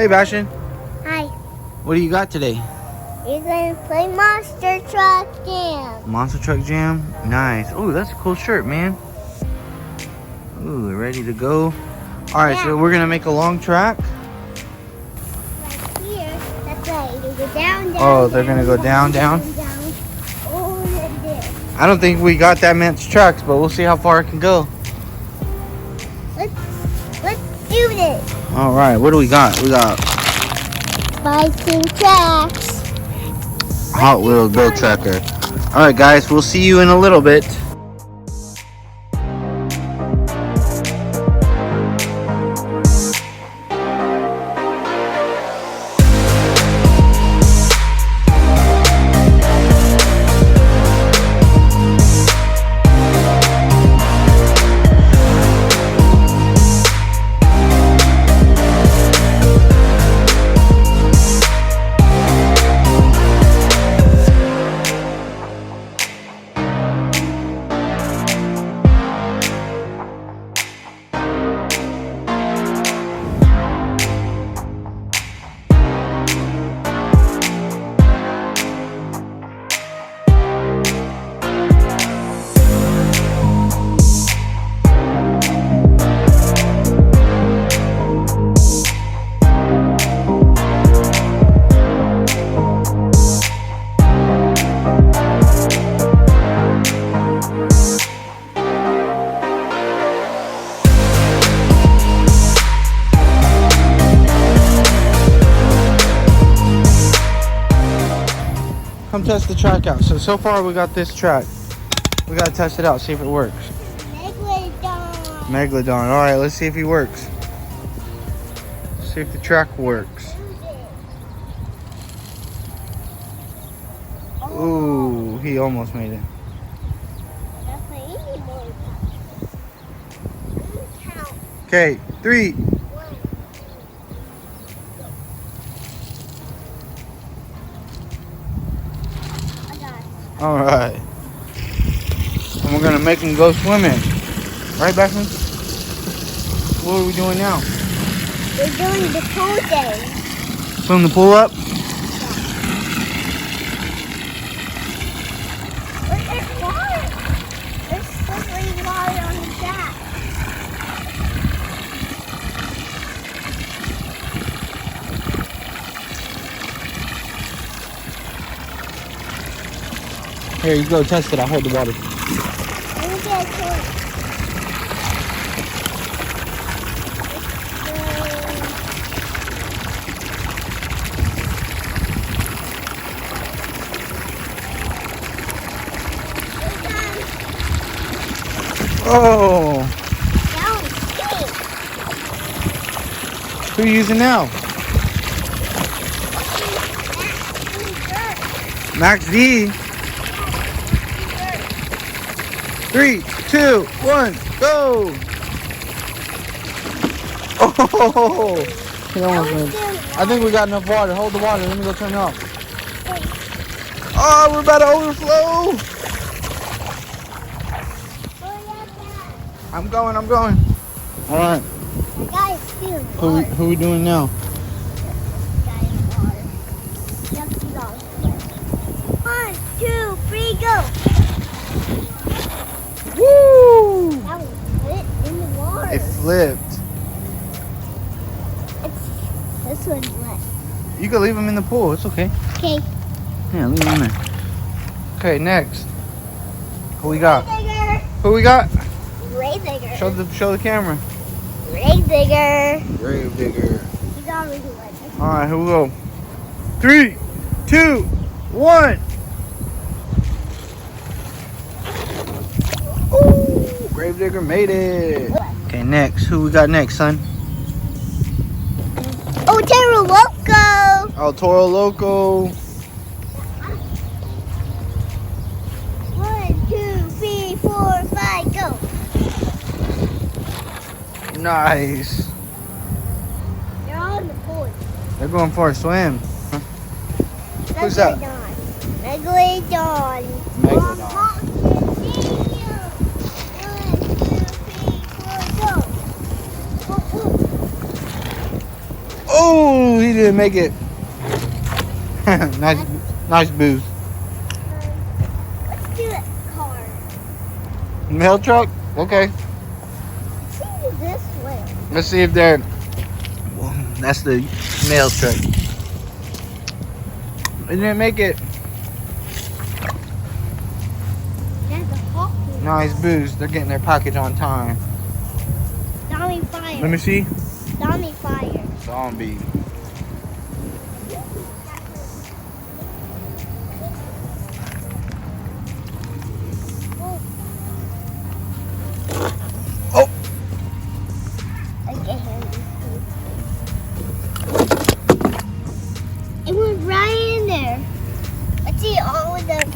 Hey, Bastion. Hi. What do you got today? We're going to play Monster Truck Jam. Monster Truck Jam? Nice. Oh, that's a cool shirt, man. Ooh, ready to go. All right, so we're going to make a long track. Right here. That's right. You go down, down, Oh, they're going to go down. down. Oh, and there. I don't think we got that much tracks, but we'll see how far it can go. Let's do this. All right, what do we got? We got Biking tracks. Hot Wheels Build Tracker. All right, guys, we'll see you in a little bit. Come test the track out. So far we got this track. We gotta test it out, see if it works. Megalodon. Megalodon. All right, let's see if he works. See if the track works. Ooh, he almost made it. That's my easy boy. Count. Okay, 3. I got it. All right. And we're gonna make him go swimming. Right, Beckman? What are we doing now? We're doing the pool day. Swim the pool up? Look, there's water. There's slippery water on the track. Here, you go test it. I'll hold the water. Let me get a toy. Oh, Down, pink. who are you using now? Max D. 3, 2, 1, go! Oh, he almost made it. I think we got enough water. Hold the water. Let me go turn it off. Oh, we're about to overflow. I'm going. All right. Guys, dude. Who we doing now? One, two, three, go. Woo! That was lit in the water. It flipped. This one's wet. You can leave them in the pool. It's okay. Okay. Yeah, leave them in there. Okay, next. Who we got? Digger. Who we got? Grave digger. Show the camera. Grave digger. Grave digger. He's already wet. All right, here we go. 3, 2, 1. Ooh, Grave digger made it. Okay, next. Who we got next, son? Oh, Terra Loco. El Toro Loco. 1, 2, 3, 4, 5, go. Nice. They're all in the pool. They're going for a swim. Who's that? Megalodon. Megalodon. Oh! he didn't make it. nice boost. Let's do it car. Mail truck? Okay. Let's see this way. Let's see if they're. Well, that's the mail truck. They didn't make it. That's a hot one. Nice boost. They're getting their package on time. Zombie fire. Let me see. Zombie fire. Zombie. Oh. I get him. It went right in there. Let's see all of them.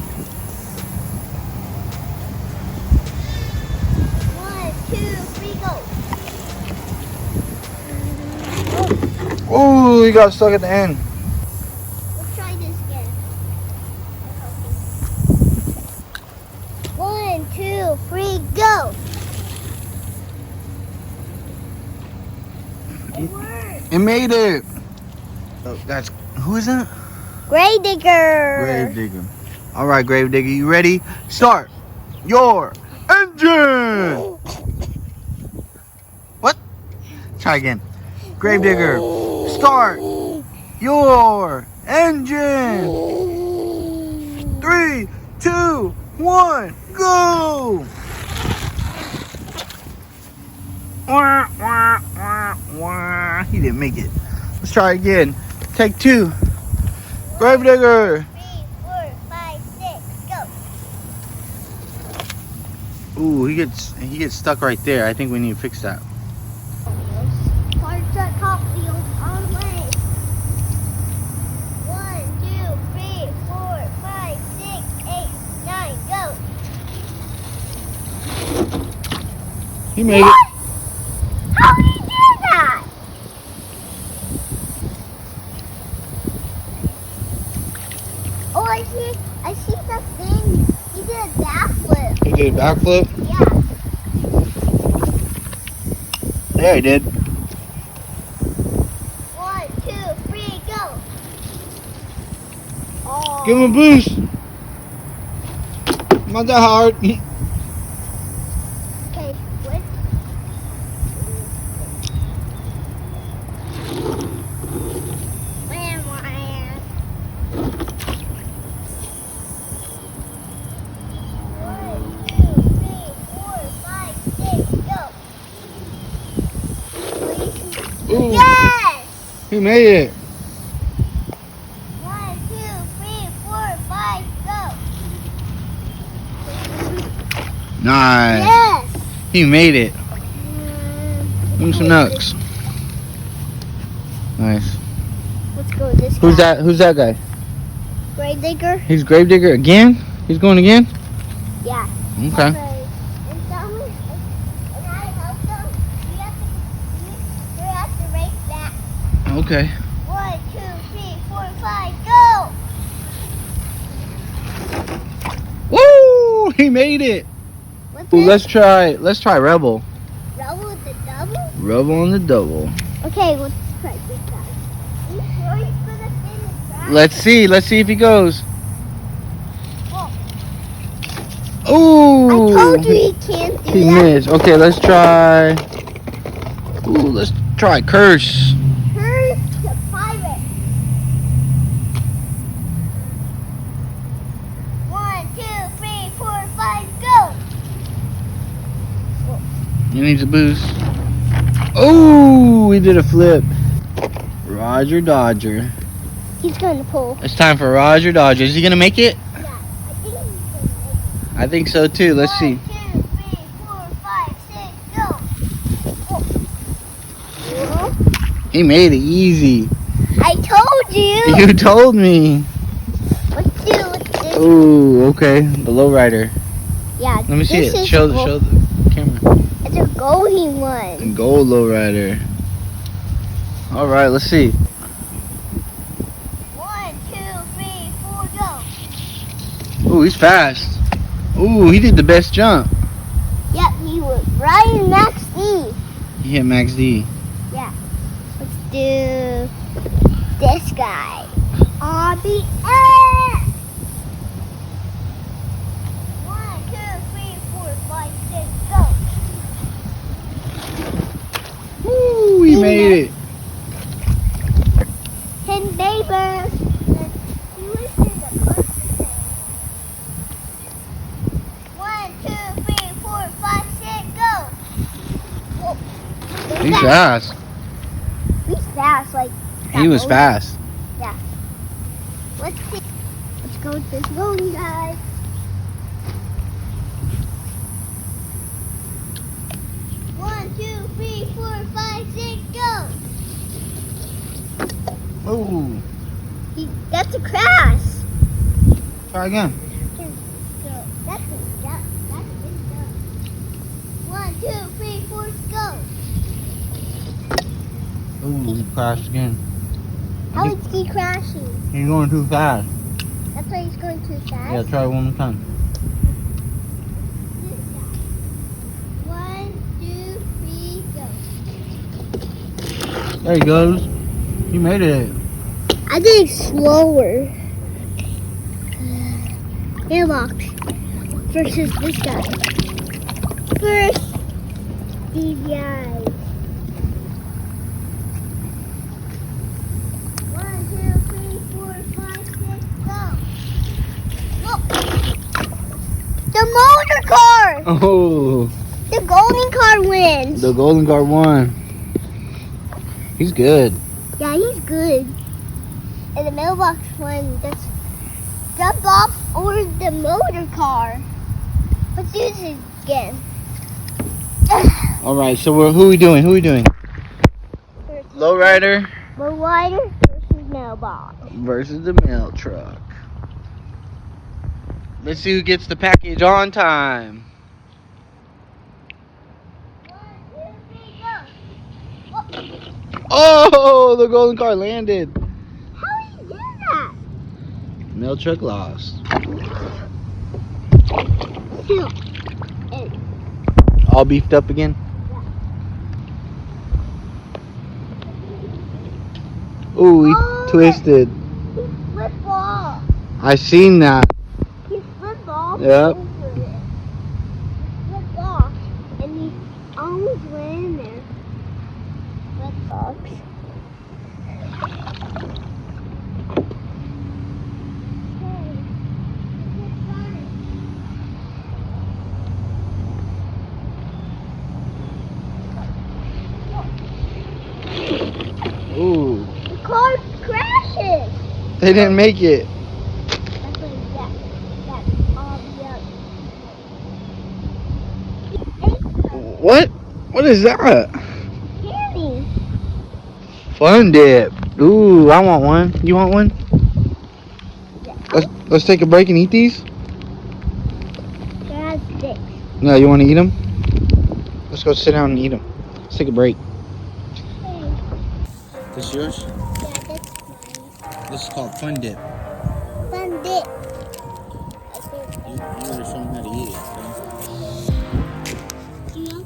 1, 2, 3, go. Oh, he got stuck at the end. Let's try this again. 1, 2, 3, go. It worked. It made it. Oh, that's who is that? Grave digger. Grave digger. All right, grave digger, you ready? Start your engine. What? Try again. Grave digger, start your engine. 3, 2, 1, go. Wah, wah, wah, wah. He didn't make it. Let's try again. Take 2. Grave digger. 3, 4, 5, 6, go. Ooh, he gets stuck right there. I think we need to fix that. Car truck Hot Wheels on the way. 1, 2, 3, 4, 5, 6, 8, 9, go. He made What? it. How did he do that? Oh, I see the thing. He did a backflip. He did a backflip. Yeah. Yeah, he did. 1, 2, 3, go. Oh. Give him a boost. Not that hard. Okay, what? Wham, wham. 1, 2, 3, 4, 5, 6, go. Ooh, Yes! he made it. 1, 2, 3, 4, 5, go. Nice. Yes! He made it. Give him some nuts. Nice. Let's go with this Who's guy. that? Who's that guy? Grave digger? He's grave digger again. He's going again. Yeah. Okay. And someone, and I help them. You have to race back. Okay. 1, 2, 3, 4, 5, go! Woo! He made it. What's Ooh, this? let's try Rebel. Rebel with the double? Rebel on the double. Okay, let's try this guy. Are you sure he's gonna spin the track? Let's see if he goes. Oh. Ooh! I told you he can't do He that. missed. Okay, let's try. Ooh, let's try Curse. Curse the pirate. 1, 2, 3, 4, 5, go! He needs a boost. Oh, he did a flip. Roger Dodger. He's going to pull. It's time for Roger Dodger. Is he gonna make it? Yeah, I think he's going to make it. I think so too. Let's see. 1, 2, 3, 4, 5, 6, go! Oh. He made it easy. I told you! You told me. Let's do this. Ooh, okay. The lowrider. Yeah, Let me see this it. is Show the the camera. It's a golden one. Gold lowrider. All right, let's see. 1, 2, 3, 4, go! Ooh, he's fast. Ooh, he did the best jump. Yep, he was right in Max D. He hit Max D. Let's do this guy. RBS. 1, 2, 3, 4, 5, 6, go. Woo, we made it. 10 neighbors. You listen to the person say. 1, 2, 3, 4, 5, 6, go. Whoa. He's fast. He's fast, like. He was fast. Yeah. Let's see. Let's go with this rolling guy. One, 2, 3, 4, 5, 6, go. Ooh. That's a crash. Try again. That's a duck. That's a big duck. 1, 2, 3, 4, go. Ooh, he crashed again. How is he crashing? He's going too fast. That's why he's going too fast? Yeah, try it one more time. 1, 2, 3, go. There he goes. He made it. I think slower. Mailbox versus this guy. First, Stevie Eyes. 1, 2, 3, 4, 5, 6, go. Look. The motor car. Oh, The golden car wins. the golden car won. He's good. Yeah, he's good. And the mailbox one, that's jump off over the motor car. Let's do this again. All right, so who are we doing? Who are we doing? Lowrider Lowrider versus mailbox. versus the mail truck. Let's see who gets the package on time. 1, 2, 3, go. Oh, the golden car landed. How do you do that? Mail truck lost. Two. All beefed up again? Ooh, he twisted. He flipped off. I seen that. He flipped off. Yep. Over it. He flipped off. And he almost went in there. Flipped off. Ooh, The car crashes. they didn't make it. That's what that's obvious. What? What is that? Candy. Fun dip. Ooh, I want one. You want one? Yeah. Let's take a break and eat these. That's six. No, you want to eat them? Let's go sit down and eat them. Let's take a break. Hey. This yours? Yeah, that's mine. This is called Fun Dip. Fun dip. You gotta show them how to eat it. Yeah.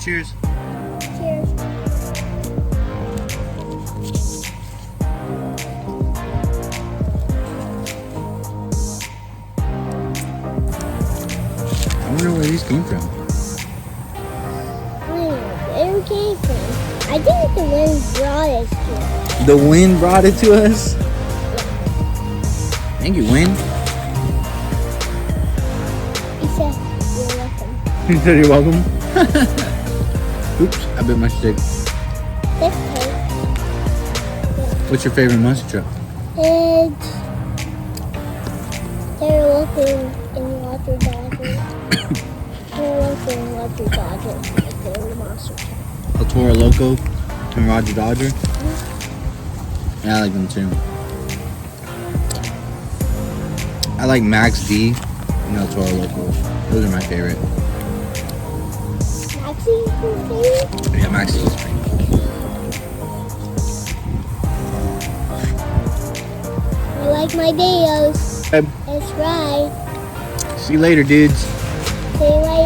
Cheers. Cheers. I wonder where these came from. Where it came from? I think the wind brought us here. The wind brought it to us. Thank you, wind. He said, you're welcome. You said you're welcome. Oops, I bit my stick. This cake. What's your favorite monster truck? It's they're looking in Water Dodger. They're looking in Water Dodger. Like they're the monster truck. El Toro Loco and Roger Dodger. Yeah, I like them too. I like Max D and El Toro Loco. Those are my favorite. Maxie, Yeah, Max D is pretty cool. like my videos. Okay. That's right. See you later, dudes. See you later.